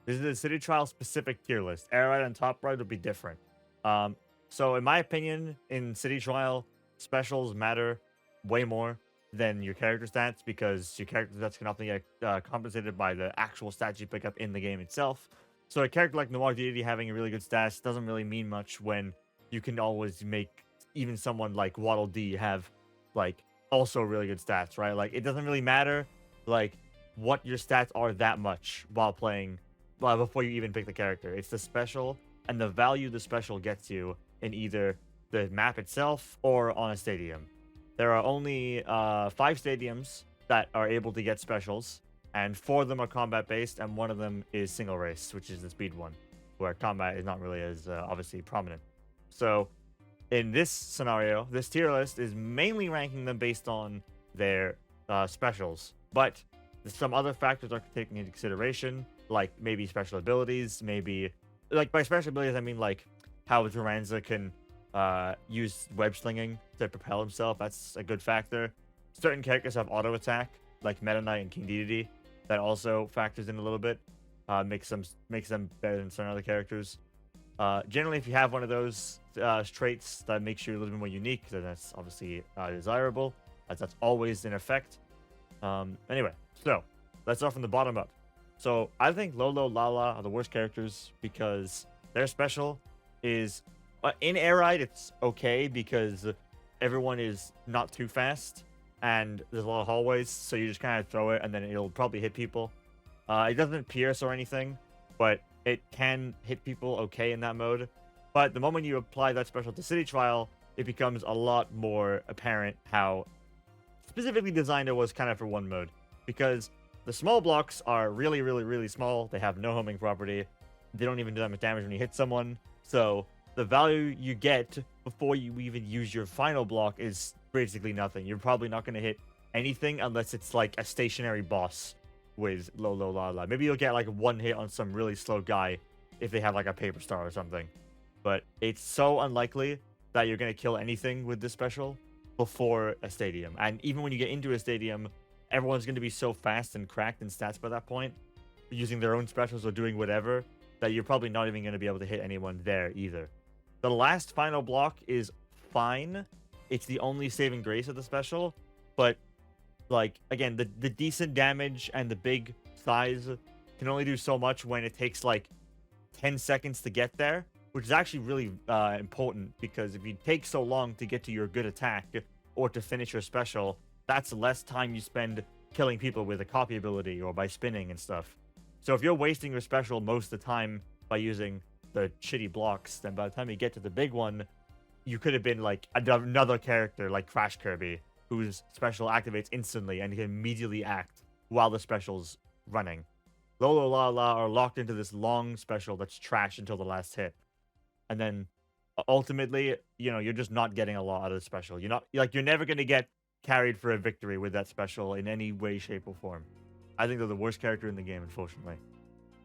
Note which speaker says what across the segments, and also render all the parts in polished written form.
Speaker 1: This is a City Trial specific tier list. Air right and top right would be different. So in my opinion, in City Trial, specials matter way more than your character stats because your character stats can often get compensated by the actual stats you pick up in the game itself. So a character like Noir Dedede having a really good stats doesn't really mean much when you can always make even someone like Waddle Doo have like also really good stats, right? Like it doesn't really matter like what your stats are that much while playing before you even pick the character. It's the special and the value the special gets you in either the map itself or on a stadium. There are only 5 stadiums that are able to get specials, and 4 of them are combat based, and 1 of them is single race, which is the speed one, where combat is not really as obviously prominent. So, in this scenario, this tier list is mainly ranking them based on their specials, but some other factors are taken into consideration, like maybe special abilities, maybe like by special abilities I mean like how Taranza can use web slinging to propel himself. That's a good factor. Certain characters have auto attack, like Meta Knight and King Dedede. That also factors in a little bit. Makes them better than certain other characters. Generally, if you have one of those traits that makes you a little bit more unique, then that's obviously desirable, as that's always in effect. Anyway, so let's start from the bottom up. So I think Lololo Lalala are the worst characters because their special is in air ride. It's okay because everyone is not too fast and there's a lot of hallways, so you just kind of throw it and then it'll probably hit people. It doesn't pierce or anything, but it can hit people okay in that mode. But the moment you apply that special to City Trial, it becomes a lot more apparent how specifically designed it was kind of for one mode, because the small blocks are really, really, really small. They have no homing property. They don't even do that much damage when you hit someone. So the value you get before you even use your final block is basically nothing. You're probably not going to hit anything unless it's like a stationary boss with Lololo Lalala. Maybe you'll get like 1 hit on some really slow guy if they have like a paper star or something. But it's so unlikely that you're going to kill anything with this special before a stadium. And even when you get into a stadium, everyone's going to be so fast and cracked in stats by that point, using their own specials or doing whatever, that you're probably not even going to be able to hit anyone there either. The last final block is fine. It's the only saving grace of the special, but like again, the decent damage and the big size can only do so much when it takes like 10 seconds to get there, which is actually really important, because if you take so long to get to your good attack or to finish your special, that's less time you spend killing people with a copy ability or by spinning and stuff. So if you're wasting your special most of the time by using the shitty blocks, then by the time you get to the big one, you could have been like another character like Crash Kirby, whose special activates instantly and can immediately act while the special's running. Lololo Lalala are locked into this long special that's trash until the last hit. And then ultimately, you're just not getting a lot out of the special. You're never going to get carried for a victory with that special in any way, shape, or form. I think they're the worst character in the game, unfortunately.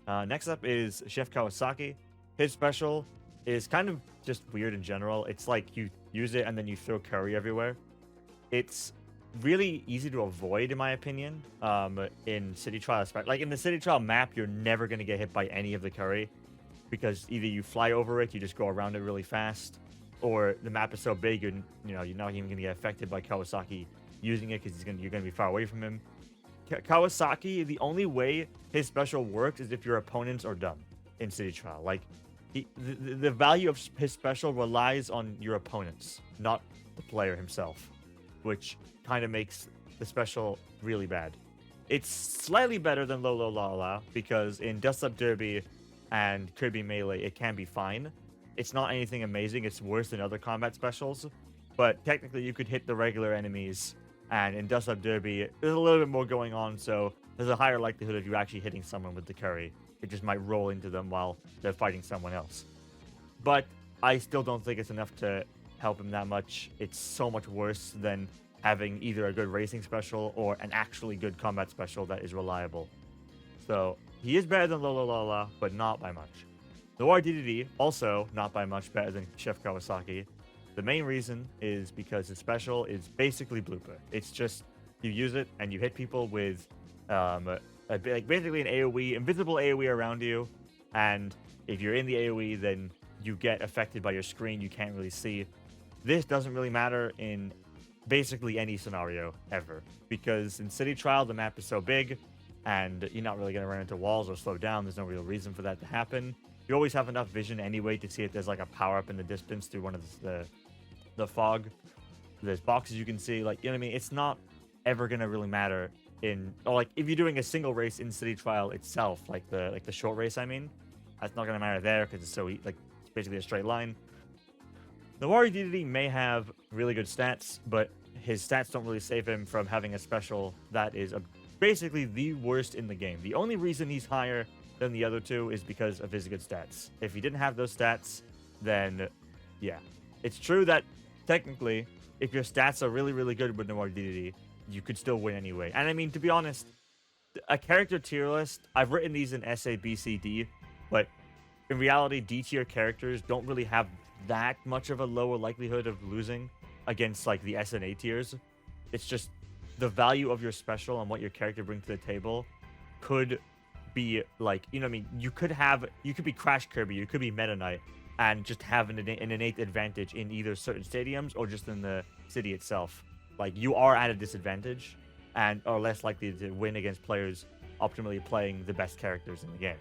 Speaker 1: Next up is Chef Kawasaki. His special is kind of just weird in general. It's like you use it and then you throw curry everywhere. It's really easy to avoid, in my opinion, in City Trial. Like in the City Trial map, you're never going to get hit by any of the curry, because either you fly over it, you just go around it really fast, or the map is so big, you're not even going to get affected by Kawasaki using it, because you're going to be far away from him. Kawasaki, the only way his special works is if your opponents are dumb in City Trial. Like, the value of his special relies on your opponents, not the player himself, which kind of makes the special really bad. It's slightly better than Lololo Lalala, because in Dust Up Derby and Kirby Melee, it can be fine. It's not anything amazing. It's worse than other combat specials, but technically you could hit the regular enemies, and in Dust Up Derby, there's a little bit more going on, so there's a higher likelihood of you actually hitting someone with the curry. It just might roll into them while they're fighting someone else. But I still don't think it's enough to help him that much. It's so much worse than having either a good racing special or an actually good combat special that is reliable. So he is better than Lololo Lalala, but not by much. Noir Dedede, also not by much better than Chef Kawasaki. The main reason is because his special is basically blooper. It's just you use it and you hit people with like basically an AoE, invisible AoE around you, and if you're in the AoE, then you get affected by your screen. You can't really see. This doesn't really matter in basically any scenario ever, because in City Trial the map is so big, and you're not really gonna run into walls or slow down. There's no real reason for that to happen. You always have enough vision anyway to see if there's like a power up in the distance through one of the fog. There's boxes you can see, like, you know what I mean. It's not ever gonna really matter in, or like if you're doing a single race in City Trial itself, like the short race. I mean, that's not gonna matter there because it's so like it's basically a straight line. Noir Dedede may have really good stats, but his stats don't really save him from having a special that is basically the worst in the game. The only reason he's higher than the other two is because of his good stats. If he didn't have those stats, then yeah. It's true that technically, if your stats are really, really good with Noir Dedede, you could still win anyway. And I mean, to be honest, a character tier list, I've written these in SA, B, C, D, but in reality, D tier characters don't really have that much of a lower likelihood of losing against like the S and A tiers. It's just the value of your special and what your character brings to the table could be like, you know what I mean? You could be Crash Kirby, you could be Meta Knight, and just have an innate advantage in either certain stadiums or just in the city itself. Like, you are at a disadvantage and are less likely to win against players optimally playing the best characters in the game.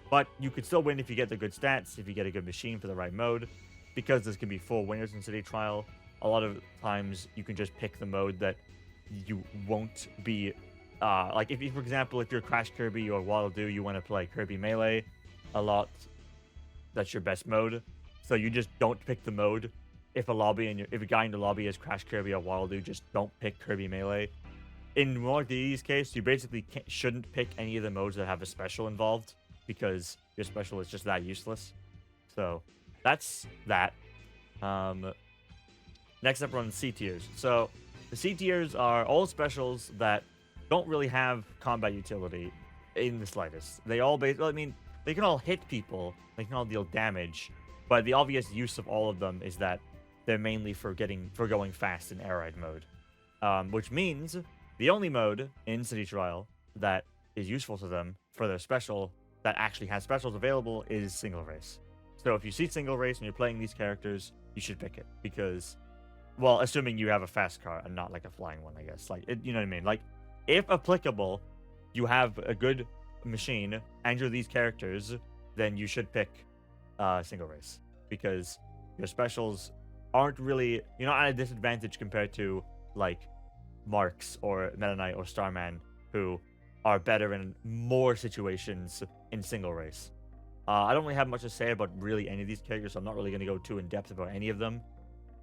Speaker 1: But you could still win if you get the good stats, if you get a good machine for the right mode, because there's going to be 4 winners in City Trial. A lot of times you can just pick the mode that you won't be, like if you, for example, if you're Crash Kirby or Waddle Doo, you want to play Kirby Melee a lot, that's your best mode. So you just don't pick the mode. If a guy in the lobby is Crash Kirby or Waddle Doo, just don't pick Kirby Melee. In Noir Dedede's case, you basically shouldn't pick any of the modes that have a special involved, because your special is just that useless. So that's that. Next up, we're on the C tiers. So the C tiers are all specials that don't really have combat utility in the slightest. They all I mean, they can all hit people, they can all deal damage, but the obvious use of all of them is that they're mainly for going fast in air ride mode. Which means the only mode in City Trial that is useful to them for their special, that actually has specials available, is single race. So if you see single race and you're playing these characters, you should pick it, because, well, assuming you have a fast car and not like a flying one, I guess. Like, you know what I mean? Like, if applicable, you have a good machine and you're these characters, then you should pick single race, because your specials aren't really, you're not at a disadvantage compared to like Marx or Meta Knight or Starman, who are better in more situations in single race. I don't really have much to say about really any of these characters, so I'm not really going to go too in depth about any of them.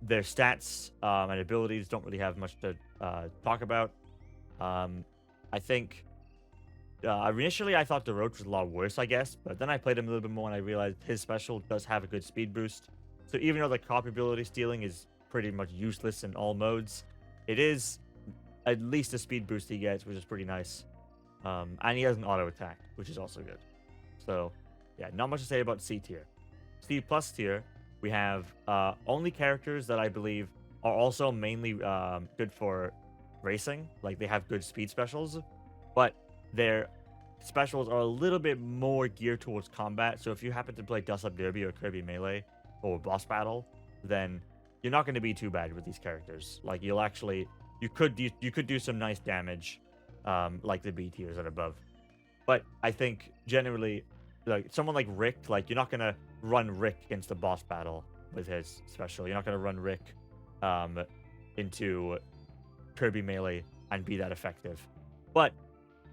Speaker 1: Their stats and abilities don't really have much to talk about. I think initially I thought the Roach was a lot worse, I guess, but then I played him a little bit more and I realized his special does have a good speed boost. So even though the copy ability stealing is pretty much useless in all modes, it is at least a speed boost he gets, which is pretty nice. And he has an auto attack, which is also good. So yeah, not much to say about C tier. C plus tier, we have only characters that I believe are also mainly good for racing. Like, they have good speed specials, but their specials are a little bit more geared towards combat. So if you happen to play Dust Up Derby or Kirby Melee or Boss Battle, then you're not going to be too bad with these characters. Like, you could do some nice damage, like the B tiers and above. But I think generally, like someone like Rick, like, you're not gonna run Rick against a boss battle with his special. You're not gonna run Rick into Kirby Melee and be that effective. But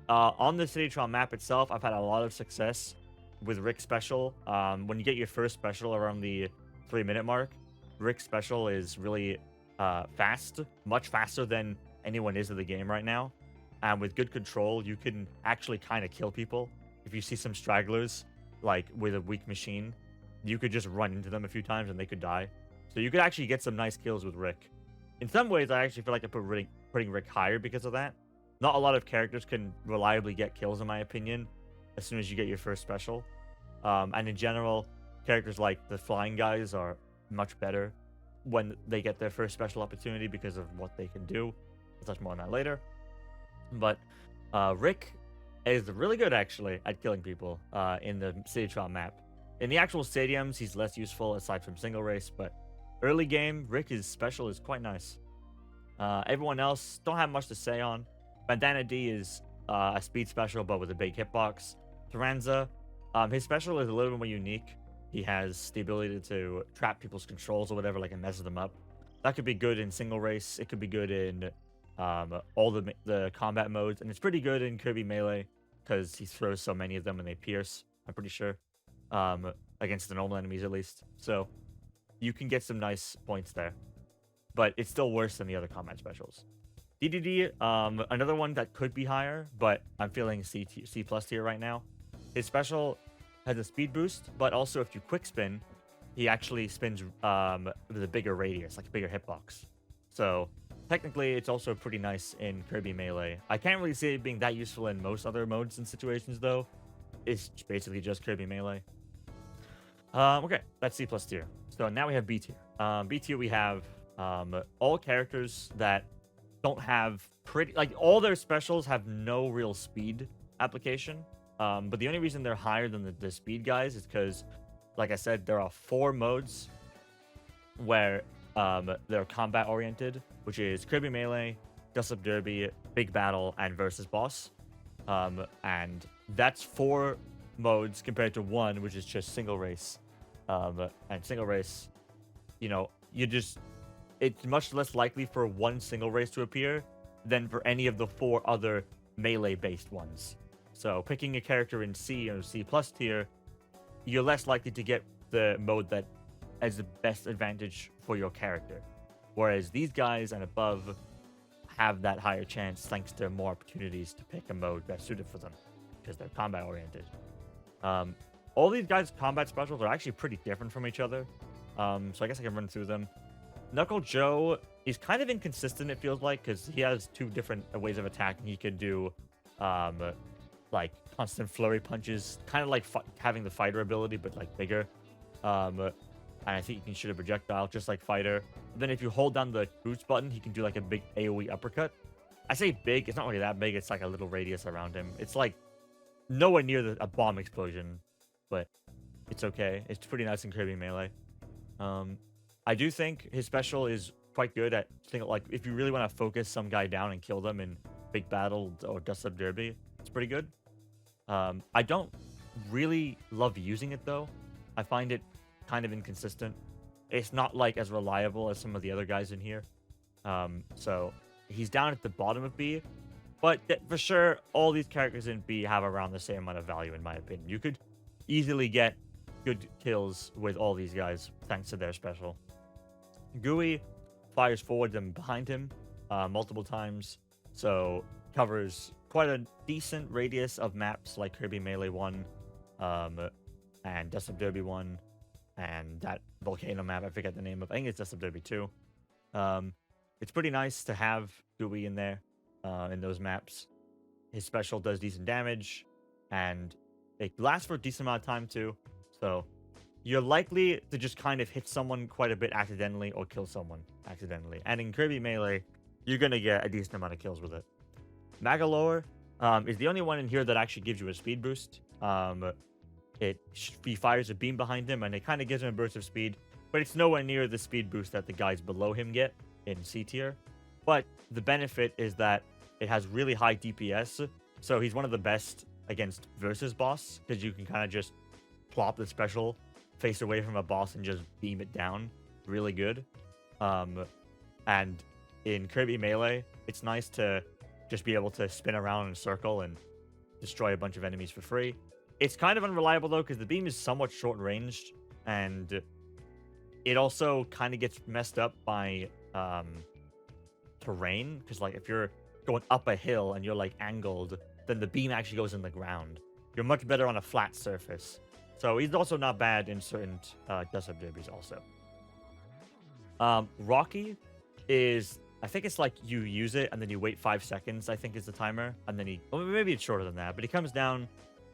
Speaker 1: on the City Trial map itself, I've had a lot of success with Rick's special. When you get your first special around the 3-minute mark, Rick's special is really fast, much faster than anyone is in the game right now. And with good control, you can actually kind of kill people. If you see some stragglers, like with a weak machine, you could just run into them a few times and they could die. So you could actually get some nice kills with Rick. In some ways, I actually feel like I'm putting Rick higher because of that. Not a lot of characters can reliably get kills, in my opinion, as soon as you get your first special. And in general, characters like the flying guys are much better when they get their first special opportunity because of what they can do. I'll touch more on that later. But Rick is really good actually at killing people in the City Trial map. In the actual stadiums, he's less useful aside from single race, but early game, Rick's special is quite nice. Everyone else don't have much to say on. Bandana Dee is a speed special, but with a big hitbox. Taranza, his special is a little bit more unique. He has the ability to trap people's controls or whatever, like, and messes them up. That could be good in single race. It could be good in all the combat modes, and it's pretty good in Kirby Melee because he throws so many of them and they pierce. I'm pretty sure against the normal enemies at least. So you can get some nice points there, but it's still worse than the other combat specials. DDD, another one that could be higher, but I'm feeling C plus tier right now. His special has a speed boost, but also if you quick spin, he actually spins with a bigger radius, like a bigger hitbox. So technically, it's also pretty nice in Kirby Melee. I can't really see it being that useful in most other modes and situations, though. It's basically just Kirby Melee. Okay, that's C plus tier. So now we have B tier. B tier, we have all characters that don't have all their specials have no real speed application. But the only reason they're higher than the speed guys is because, like I said, there are 4 modes where they're combat oriented, which is Kirby Melee, Dust Up Derby, Big Battle, and Versus Boss. And that's 4 modes compared to 1, which is just single race. And single race, it's much less likely for one single race to appear than for any of the 4 other melee-based ones. So picking a character in C or C plus tier, you're less likely to get the mode that has the best advantage for your character. Whereas these guys and above have that higher chance thanks to more opportunities to pick a mode best suited for them because they're combat oriented. All these guys' combat specials are actually pretty different from each other. So I guess I can run through them. Knuckle Joe is kind of inconsistent, it feels like, because he has 2 different ways of attacking. He can do like constant flurry punches, kind of like having the fighter ability, but like bigger. And I think he can shoot a projectile just like fighter. Then if you hold down the boost button, he can do like a big AoE uppercut. I say big, it's not really that big. It's like a little radius around him. It's like nowhere near a bomb explosion, but it's okay. It's pretty nice in Kirby Melee. I do think his special is quite good at like if you really want to focus some guy down and kill them in Big Battle or Dust Up Derby, it's pretty good. I don't really love using it though. I find it kind of inconsistent. It's not like as reliable as some of the other guys in here. So he's down at the bottom of B, but for sure all these characters in B have around the same amount of value in my opinion. You could easily get good kills with all these guys thanks to their special. Gooey fires forward and behind him multiple times, so covers quite a decent radius of maps like Kirby Melee 1 and Dust Up Derby 1 and that volcano map, I forget the name of. I think it's Dust Up Derby 2. It's pretty nice to have Gooey in there in those maps. His special does decent damage, and it lasts for a decent amount of time too. So you're likely to just kind of hit someone quite a bit accidentally or kill someone accidentally. And in Kirby Melee, you're going to get a decent amount of kills with it. Magolor is the only one in here that actually gives you a speed boost. He fires a beam behind him, and it kind of gives him a burst of speed, but it's nowhere near the speed boost that the guys below him get in C tier. But the benefit is that it has really high DPS, so he's one of the best against versus boss, because you can kind of just plop the special face away from a boss and just beam it down really good. And in Kirby Melee, it's nice to just be able to spin around in a circle and destroy a bunch of enemies for free. It's kind of unreliable though, because the beam is somewhat short ranged, and it also kind of gets messed up by terrain, because like if you're going up a hill and you're like angled, then the beam actually goes in the ground. You're much better on a flat surface. So he's also not bad in certain Dust Up Derbies also. Rocky is, I think it's like you use it and then you wait 5 seconds, I think is the timer. And then maybe it's shorter than that, but he comes down,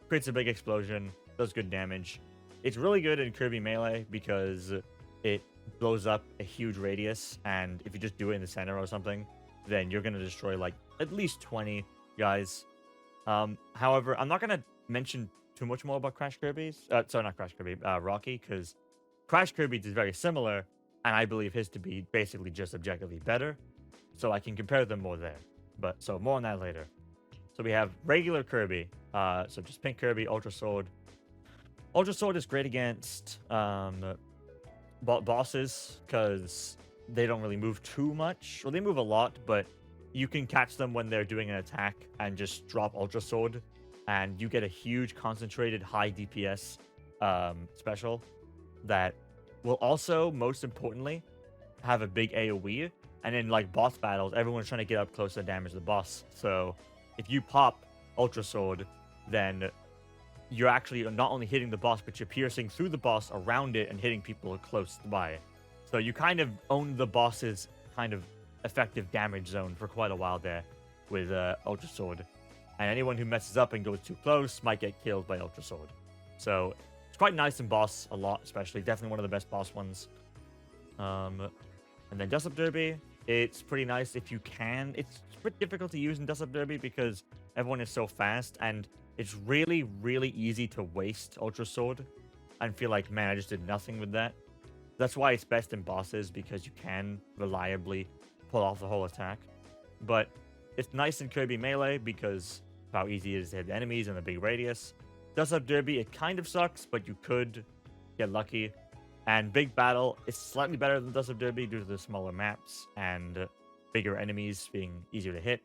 Speaker 1: creates a big explosion, does good damage. It's really good in Kirby Melee because it blows up a huge radius. And if you just do it in the center or something, then you're going to destroy like at least 20 guys. However, I'm not gonna mention too much more about Crash Kirby's. Sorry, not Crash Kirby, Rocky, because Crash Kirby's is very similar, and I believe his to be basically just objectively better. So I can compare them more there. But so more on that later. So we have regular Kirby. So just pink Kirby, Ultra Sword. Ultra Sword is great against bosses because they don't really move too much. Well, they move a lot, but you can catch them when they're doing an attack and just drop Ultra Sword, and you get a huge concentrated high DPS special that will also, most importantly, have a big AoE. And in like boss battles, everyone's trying to get up close and damage the boss. So if you pop Ultra Sword, then you're actually not only hitting the boss, but you're piercing through the boss around it and hitting people close by. So you kind of own the boss's kind of effective damage zone for quite a while there with Ultra Sword. And anyone who messes up and goes too close might get killed by Ultra Sword. So it's quite nice in boss a lot, especially. Definitely one of the best boss ones. And then Dust Up Derby, it's pretty nice if you can. It's pretty difficult to use in Dust Up Derby because everyone is so fast, and it's really, really easy to waste Ultra Sword and feel like, man, I just did nothing with that. That's why it's best in bosses, because you can reliably pull off the whole attack. But it's nice in Kirby Melee because of how easy it is to hit enemies and the big radius. Dust Up Derby, it kind of sucks, but you could get lucky. And Big Battle is slightly better than Dust Up Derby due to the smaller maps and bigger enemies being easier to hit.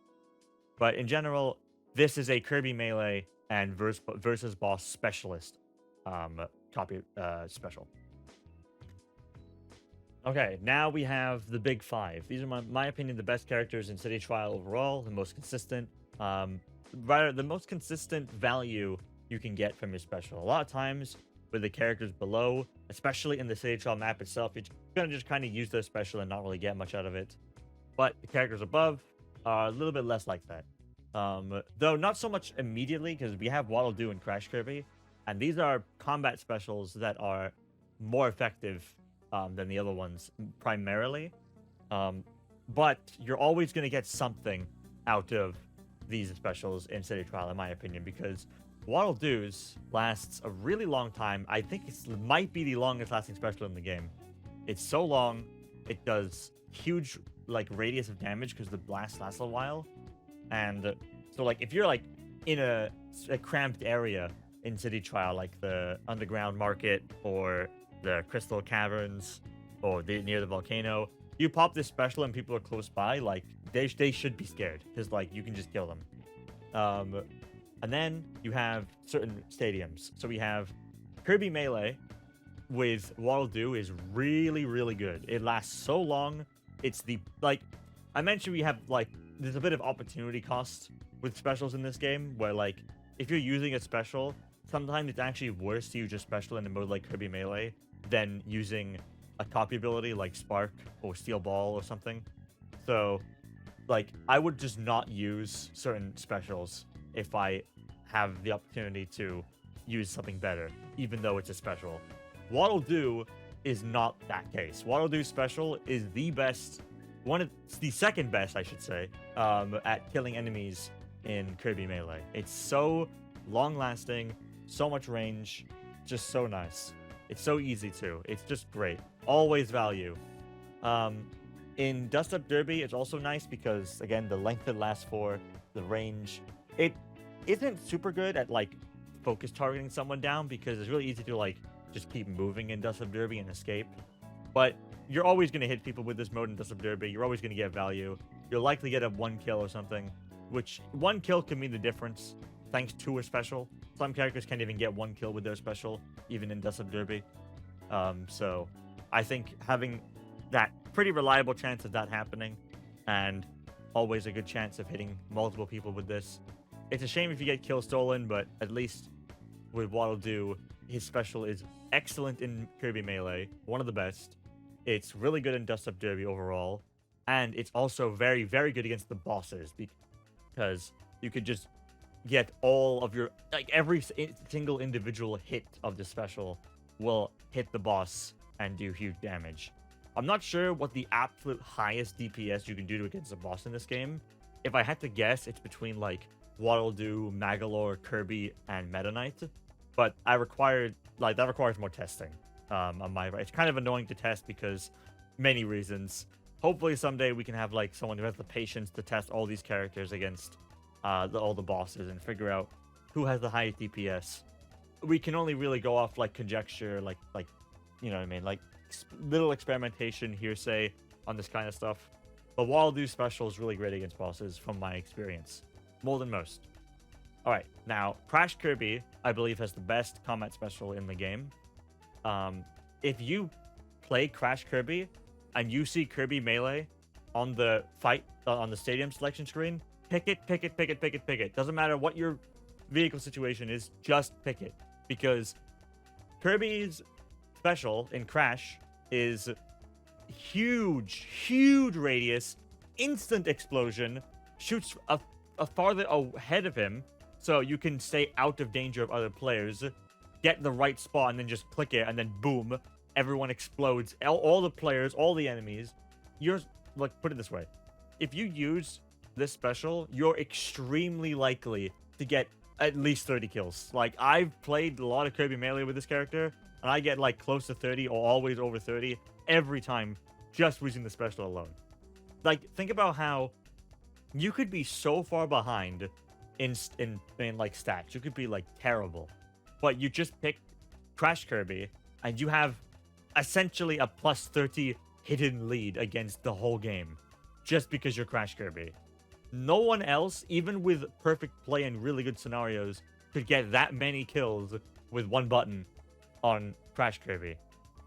Speaker 1: But in general, this is a Kirby Melee and versus boss specialist copy special. Okay, now we have the big five. These are, my opinion, the best characters in City Trial overall, the most consistent. Rather, the most consistent value you can get from your special. A lot of times, with the characters below, especially in the City Trial map itself, you're gonna just kind of use their special and not really get much out of it. But the characters above are a little bit less like that. Though not so much immediately, because we have Waddle Doo and Crash Kirby, and these are combat specials that are more effective than the other ones, primarily. But you're always going to get something out of these specials in City Trial, in my opinion, because Waddle Doo's lasts a really long time. I think it might be the longest lasting special in the game. It's so long, it does huge like radius of damage because the blast lasts a while. And so like if you're like in a cramped area in City Trial, like the underground market or the crystal caverns or near the volcano, you pop this special and people are close by, like they should be scared because like you can just kill them. And then you have certain stadiums. So we have Kirby Melee with Waddle Doo is really, really good. It lasts so long. It's the, like, I mentioned we have, like, there's a bit of opportunity cost with specials in this game where, like, if you're using a special, sometimes it's actually worse to use a special in a mode like Kirby Melee than using a copy ability like Spark or Steel Ball or something. So, like, I would just not use certain specials if I have the opportunity to use something better, even though it's a special. Waddle Doo is not that case. Waddle Doo's special is the best, it's the second best, I should say, at killing enemies in Kirby Melee. It's so long-lasting, so much range, just so nice. It's so easy too. It's just great. Always value. In Dust Up Derby, it's also nice because, again, the length it lasts for, the range. It isn't super good at, like, focus targeting someone down because it's really easy to, like, just keep moving in Dust Up Derby and escape. But you're always going to hit people with this mode in Dust Up Derby. You're always going to get value. You'll likely get a 1 kill or something, which 1 kill can mean the difference thanks to a special. Some characters can't even get 1 kill with their special, even in Dust Up Derby. So I think having that pretty reliable chance of that happening and always a good chance of hitting multiple people with this. It's a shame if you get kill stolen, but at least with Waddle Doo, his special is excellent in Kirby Melee, one of the best. It's really good in Dust Up Derby overall, and it's also very, very good against the bosses because you could just get all of your, like, every single individual hit of the special will hit the boss and do huge damage. I'm not sure what the absolute highest DPS you can do against a boss in this game. If I had to guess, it's between like Waddle Doo, Magolor, Kirby, and Meta Knight. But that requires more testing. On my part, it's kind of annoying to test because many reasons. Hopefully someday we can have like someone who has the patience to test all these characters against all the bosses and figure out who has the highest DPS. We can only really go off like conjecture, like you know what I mean, like little experimentation, hearsay on this kind of stuff. But Waddle Doo special is really great against bosses from my experience, more than most. All right, now Crash Kirby, I believe, has the best combat special in the game. If you play Crash Kirby and you see Kirby Melee on the on the stadium selection screen, pick it, pick it, pick it, pick it, pick it. Doesn't matter what your vehicle situation is, just pick it. Because Kirby's special in Crash is huge radius, instant explosion, shoots a farther ahead of him, so you can stay out of danger of other players, get the right spot, and then just click it, and then boom, everyone explodes. All the players, all the enemies. You're like, put it this way: if you use this special, you're extremely likely to get at least 30 kills. Like, I've played a lot of Kirby Melee with this character, and I get like close to 30 or always over 30 every time just using the special alone. Like, think about how you could be so far behind in like stats. You could be like terrible, but you just pick Crash Kirby and you have essentially a plus 30 hidden lead against the whole game just because you're Crash Kirby. No one else, even with perfect play and really good scenarios, could get that many kills with one button on Crash Kirby.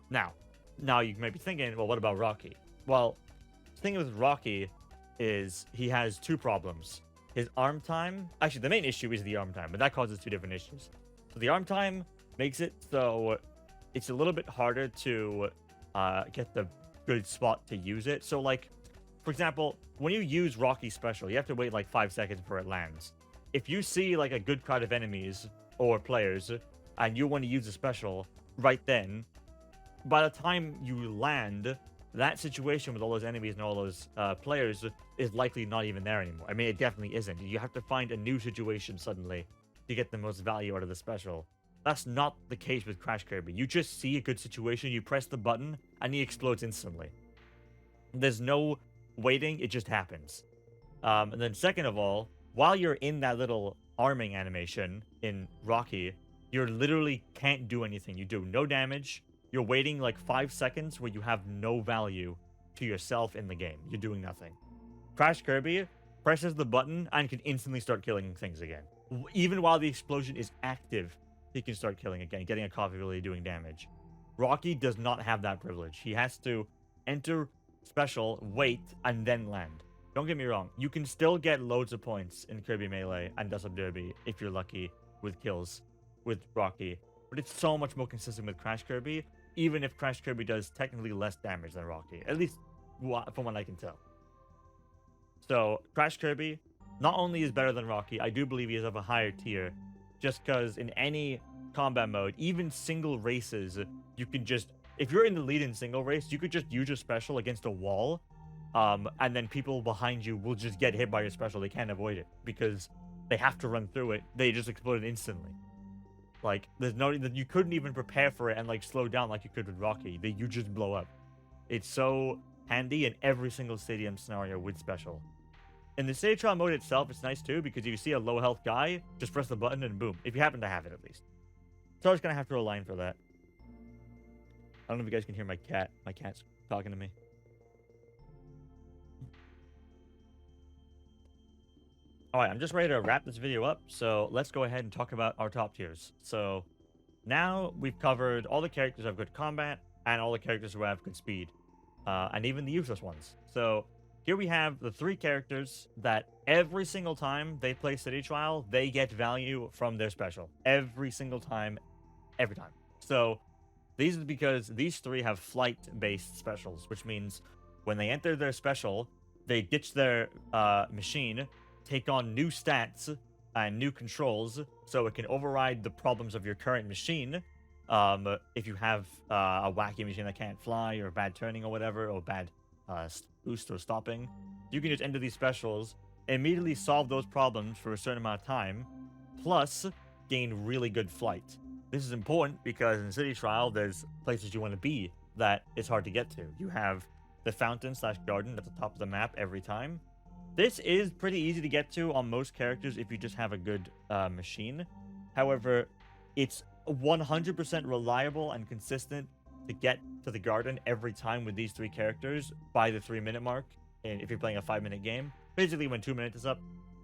Speaker 1: Now you may be thinking, well, what about Rocky? Well, the thing with Rocky is he has two problems. His arm time, actually the main issue is the arm time, but that causes two different issues. So the arm time makes it so it's a little bit harder to get the good spot to use it. So like, for example, when you use Rocky's special, you have to wait like 5 seconds before it lands. If you see like a good crowd of enemies or players and you want to use a special right then, by the time you land, that situation with all those enemies and all those players is likely not even there anymore. I mean, it definitely isn't. You have to find a new situation suddenly to get the most value out of the special. That's not the case with Crash Kirby. You just see a good situation, you press the button, and he explodes instantly. There's no waiting, it just happens. And then second of all, while you're in that little arming animation in Rocky, you literally can't do anything. You do no damage. You're waiting like 5 seconds where you have no value to yourself in the game. You're doing nothing. Crash Kirby presses the button and can instantly start killing things again. Even while the explosion is active, he can start killing again, getting a coffee really doing damage. Rocky does not have that privilege. He has to enter special, wait, and then land. Don't get me wrong, you can still get loads of points in Kirby Melee and Dust Up Derby if you're lucky with kills with Rocky, but it's so much more consistent with Crash Kirby, even if Crash Kirby does technically less damage than Rocky, at least from what I can tell. So Crash Kirby not only is better than Rocky, I do believe he is of a higher tier, just because in any combat mode, even single races, you can just, if you're in the lead in single race, you could just use your special against a wall, and then people behind you will just get hit by your special. They can't avoid it because they have to run through it. They just explode instantly. Like, there's no, you couldn't even prepare for it and like slow down like you could with Rocky. You just blow up. It's so handy in every single stadium scenario with special. In the stage trial mode itself, it's nice too, because if you see a low health guy, just press the button and boom. If you happen to have it, at least. So I was gonna have to align for that. I don't know if you guys can hear my cat. My cat's talking to me. Alright, I'm just ready to wrap this video up, so let's go ahead and talk about our top tiers. So, now we've covered all the characters who have good combat, and all the characters who have good speed. And even the useless ones. So, here we have the 3 characters that every single time they play City Trial, they get value from their special. Every single time, every time. So, these is because these 3 have flight-based specials, which means when they enter their special, they ditch their machine, take on new stats and new controls, so it can override the problems of your current machine. If you have a wacky machine that can't fly, or bad turning or whatever, or bad boost or stopping, you can just enter these specials, immediately solve those problems for a certain amount of time, plus gain really good flight. This is important because in City Trial, there's places you want to be that it's hard to get to. You have the fountain / garden at the top of the map every time. This is pretty easy to get to on most characters if you just have a good machine. However, it's 100% reliable and consistent to get to the garden every time with these 3 characters by the 3-minute mark. And if you're playing a 5-minute game, basically when 2 minutes is up,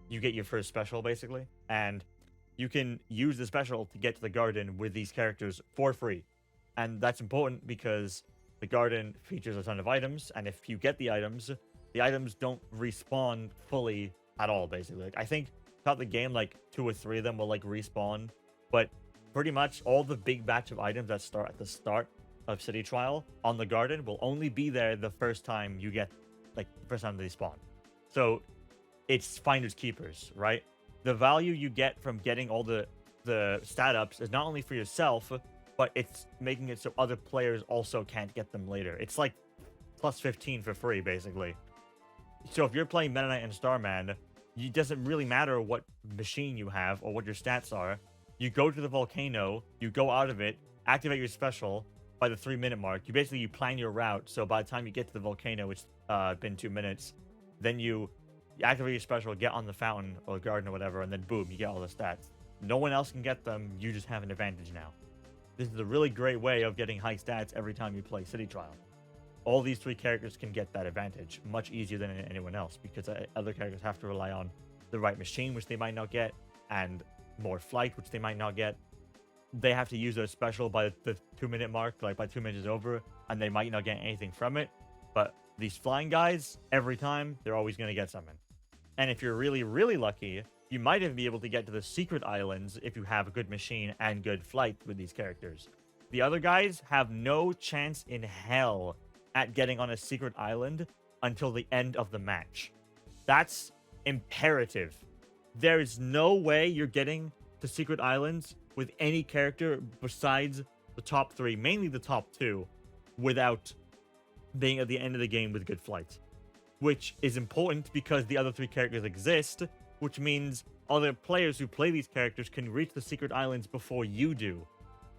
Speaker 1: you get your first special basically. And you can use the special to get to the garden with these characters for free. And that's important because the garden features a ton of items. And if you get the items don't respawn fully at all, basically. Like, I think throughout the game, like 2 or 3 of them will like respawn. But pretty much all the big batch of items that start at the start of City Trial on the garden will only be there the first time you get, like, the first time they spawn. So it's finders keepers, right? The value you get from getting all the stat ups is not only for yourself, but it's making it so other players also can't get them later. It's like plus 15 for free, basically. So if you're playing Meta Knight and Starman, it doesn't really matter what machine you have or what your stats are. You go to the volcano, you go out of it, activate your special by the 3-minute mark. You plan your route, so by the time you get to the volcano, it's been 2 minutes, then you activate your special, get on the fountain or garden or whatever, and then boom, you get all the stats. No one else can get them, you just have an advantage now. This is a really great way of getting high stats every time you play City Trial. All these 3 characters can get that advantage much easier than anyone else, because other characters have to rely on the right machine, which they might not get, and more flight, which they might not get. They have to use their special by the 2-minute mark, like by 2 minutes is over, and they might not get anything from it. But these flying guys, every time, they're always going to get something. And if you're really, really lucky, you might even be able to get to the secret islands if you have a good machine and good flight with these characters. The other guys have no chance in hell at getting on a secret island until the end of the match. That's imperative. There is no way you're getting to secret islands with any character besides the top 3, mainly the top 2, without being at the end of the game with good flight. Which is important because the other 3 characters exist, which means other players who play these characters can reach the secret islands before you do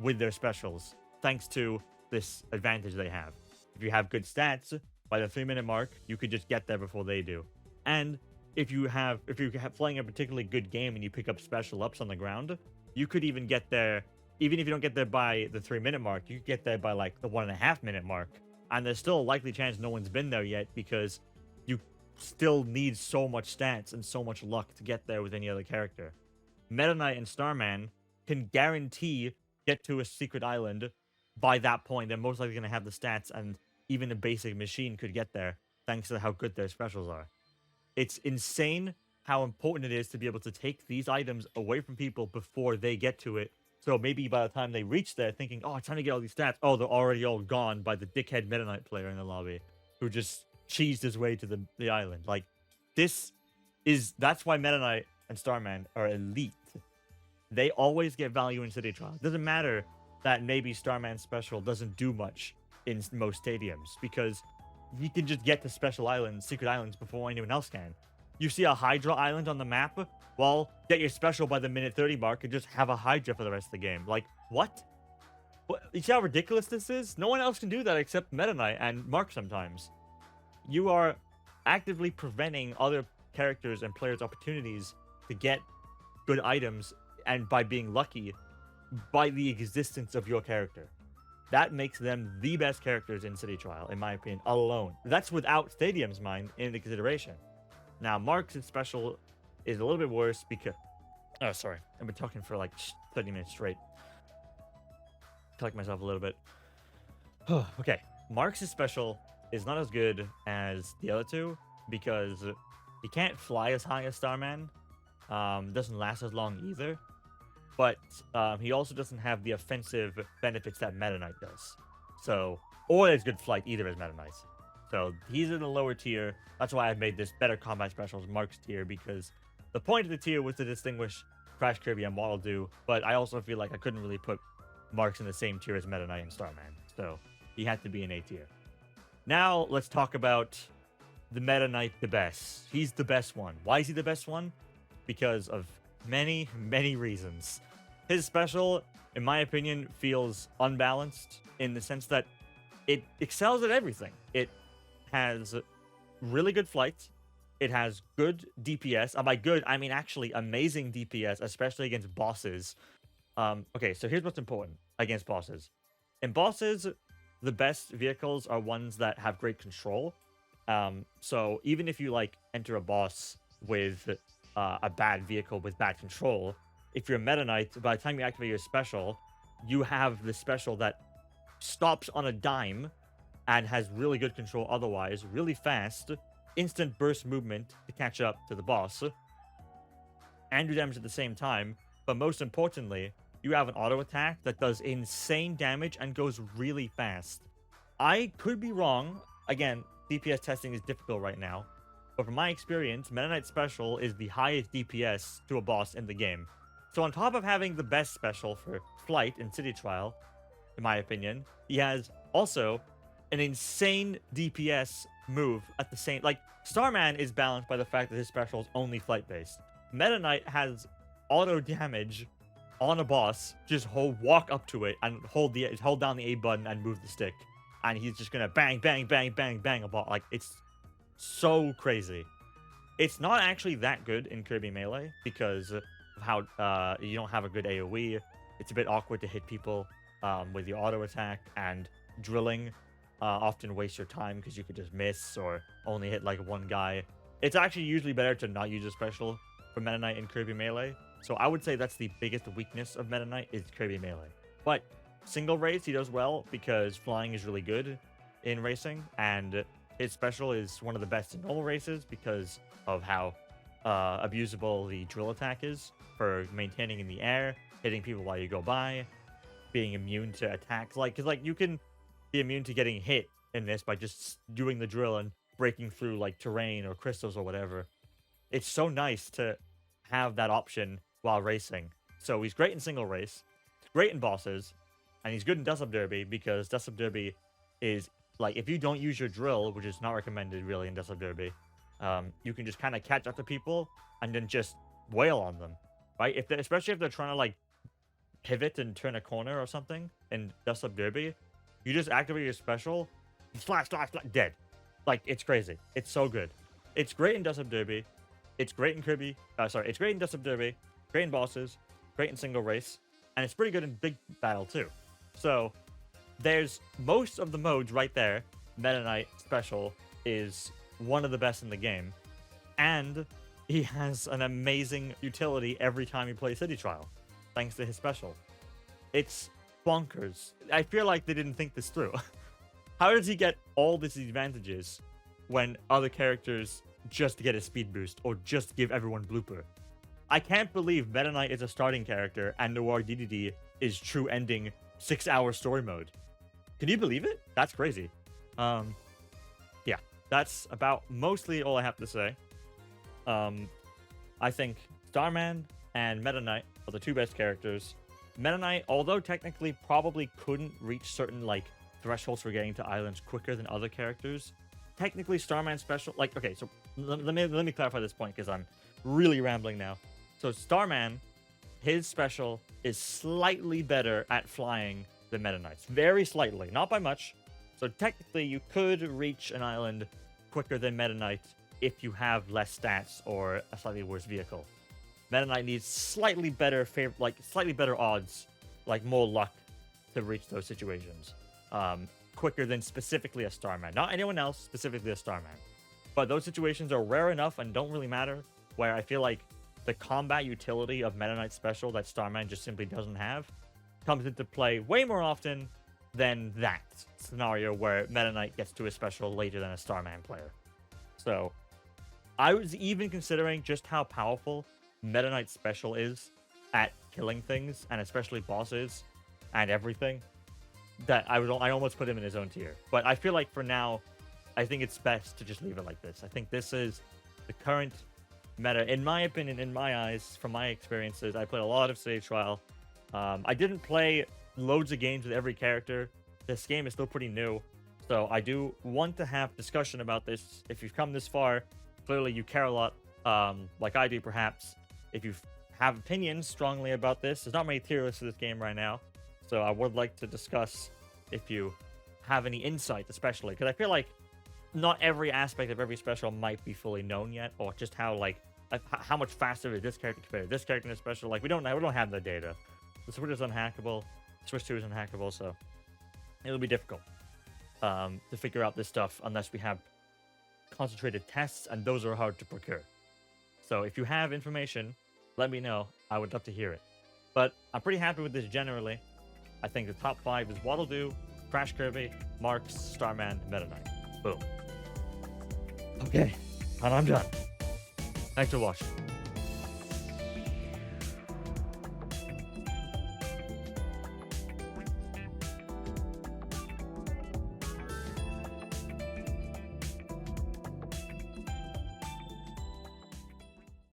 Speaker 1: with their specials, thanks to this advantage they have. If you have good stats, by the 3-minute mark, you could just get there before they do. And if you're playing a particularly good game and you pick up special ups on the ground, you could even get there, even if you don't get there by the 3-minute mark, you could get there by like the 1.5-minute mark. And there's still a likely chance no one's been there yet because you still need so much stats and so much luck to get there with any other character. Meta Knight and Starman can guarantee get to a secret island by that point. They're most likely going to have the stats, and even a basic machine could get there thanks to how good their specials are. It's insane how important it is to be able to take these items away from people before they get to it. So maybe by the time they reach there thinking, oh, it's time to get all these stats, oh, they're already all gone by the dickhead Meta Knight player in the lobby who just cheesed his way to the island. Like, that's why Meta Knight and Starman are elite. They always get value in City Trial. It doesn't matter that maybe Starman's special doesn't do much in most stadiums, because you can just get to special islands, secret islands, before anyone else can. You see a Hydra island on the map, well, get your special by the minute 30 mark and just have a Hydra for the rest of the game. Like, what? You see how ridiculous this is? No one else can do that except Meta Knight and Marx sometimes. You are actively preventing other characters and players' opportunities to get good items, and by being lucky, by the existence of your character. That makes them the best characters in City Trial, in my opinion, alone. That's without Stadium's mind into consideration. Now, Marx's special is a little bit worse because... Oh, sorry. I've been talking for like 30 minutes straight. Collect myself a little bit. Okay. Marx's special is not as good as the other 2 because he can't fly as high as Starman. Doesn't last as long either. But he also doesn't have the offensive benefits that Meta Knight does. So, or as good flight either as Meta Knight. So he's in the lower tier. That's why I've made this better combat specials Marx tier, because the point of the tier was to distinguish Crash Kirby and Waddle Doo, but I also feel like I couldn't really put Marx in the same tier as Meta Knight and Starman. So he had to be in A tier. Now let's talk about the Meta Knight the best. He's the best one. Why is he the best one? Because of many, many reasons. His special, in my opinion, feels unbalanced in the sense that it excels at everything. It has really good flight. It has good DPS. By good, I mean actually amazing DPS, especially against bosses. Okay, so here's what's important against bosses. In bosses, the best vehicles are ones that have great control. So even if you like enter a boss with a bad vehicle with bad control, if you're a Meta Knight, by the time you activate your special, you have the special that stops on a dime and has really good control otherwise, really fast, instant burst movement to catch up to the boss, and do damage at the same time. But most importantly, you have an auto attack that does insane damage and goes really fast. I could be wrong. Again, DPS testing is difficult right now. But from my experience, Meta Knight Special is the highest DPS to a boss in the game. So on top of having the best special for flight in City Trial, in my opinion, he has also an insane DPS move at the same... Like, Starman is balanced by the fact that his special is only flight-based. Meta Knight has auto damage on a boss, just walk up to it and hold down the A button and move the stick. And he's just gonna bang, bang, bang, bang, bang a boss. Like, it's so crazy. It's not actually that good in Kirby Melee because of how you don't have a good AoE. It's a bit awkward to hit people with your auto attack, and drilling often wastes your time because you could just miss or only hit like one guy. It's actually usually better to not use a special for Meta Knight in Kirby Melee. So I would say that's the biggest weakness of Meta Knight is Kirby Melee. But single race, he does well because flying is really good in racing, and his special is one of the best in normal races because of how abusable the drill attack is for maintaining in the air, hitting people while you go by, being immune to attacks. Because you can be immune to getting hit in this by just doing the drill and breaking through like terrain or crystals or whatever. It's so nice to have that option while racing. So he's great in single race, great in bosses, and he's good in Dust Up Derby because Dust Up Derby is like, if you don't use your drill, which is not recommended really in Dust Up Derby, you can just kind of catch up to people and then just wail on them, right? Especially if they're trying to like pivot and turn a corner or something in Dust Up Derby, you just activate your special, slash, slash, slash, dead. Like, it's crazy. It's so good. It's great in Dust Up Derby. It's great in it's great in Dust Up Derby, great in bosses, great in single race, and it's pretty good in big battle too. So there's most of the modes right there. Meta Knight Special is one of the best in the game, and he has an amazing utility every time you play City Trial, thanks to his special. It's bonkers. I feel like they didn't think this through. How does he get all these advantages when other characters just get a speed boost or just give everyone blooper? I can't believe Meta Knight is a starting character and Noir Dedede is true ending 6-hour story mode. Can you believe it? That's crazy. Yeah, that's about mostly all I have to say. I think Starman and Meta Knight are the two best characters. Meta Knight, although technically probably couldn't reach certain like thresholds for getting to islands quicker than other characters, technically Starman special, like, okay, so let me clarify this point because I'm really rambling now. So Starman, his special is slightly better at flying than Meta Knight's. Very slightly, not by much. So technically you could reach an island quicker than Meta Knight if you have less stats or a slightly worse vehicle. Meta Knight needs slightly better slightly better odds, like more luck to reach those situations. Quicker than specifically a Starman. Not anyone else, specifically a Starman. But those situations are rare enough and don't really matter, where I feel like the combat utility of Meta Knight Special that Starman just simply doesn't have comes into play way more often than that scenario where Meta Knight gets to a special later than a Starman player. So I was even considering just how powerful Meta Knight Special is at killing things, and especially bosses and everything, that I almost put him in his own tier. But I feel like for now, I think it's best to just leave it like this. I think this is the current meta, in my opinion, in my eyes, from my experiences. I played a lot of City Trial. I didn't play loads of games with every character. This game is still pretty new, So I do want to have discussion about this. If you've come this far, clearly you care a lot, like I do perhaps. If you have opinions strongly about this, there's not many tier lists of this game right now. So I would like to discuss if you have any insight, especially. Because I feel like not every aspect of every special might be fully known yet, or just how how much faster is this character compared to this character in a special. Like we don't have the data. The Switch is unhackable. Switch 2 is unhackable, so it'll be difficult to figure out this stuff unless we have concentrated tests, and those are hard to procure. So if you have information, let me know. I would love to hear it. But I'm pretty happy with this generally. I think the top 5 is Waddle Doo, Crash Kirby, Marx, Starman, Meta Knight. Boom. Okay, and I'm done. Thanks for watching.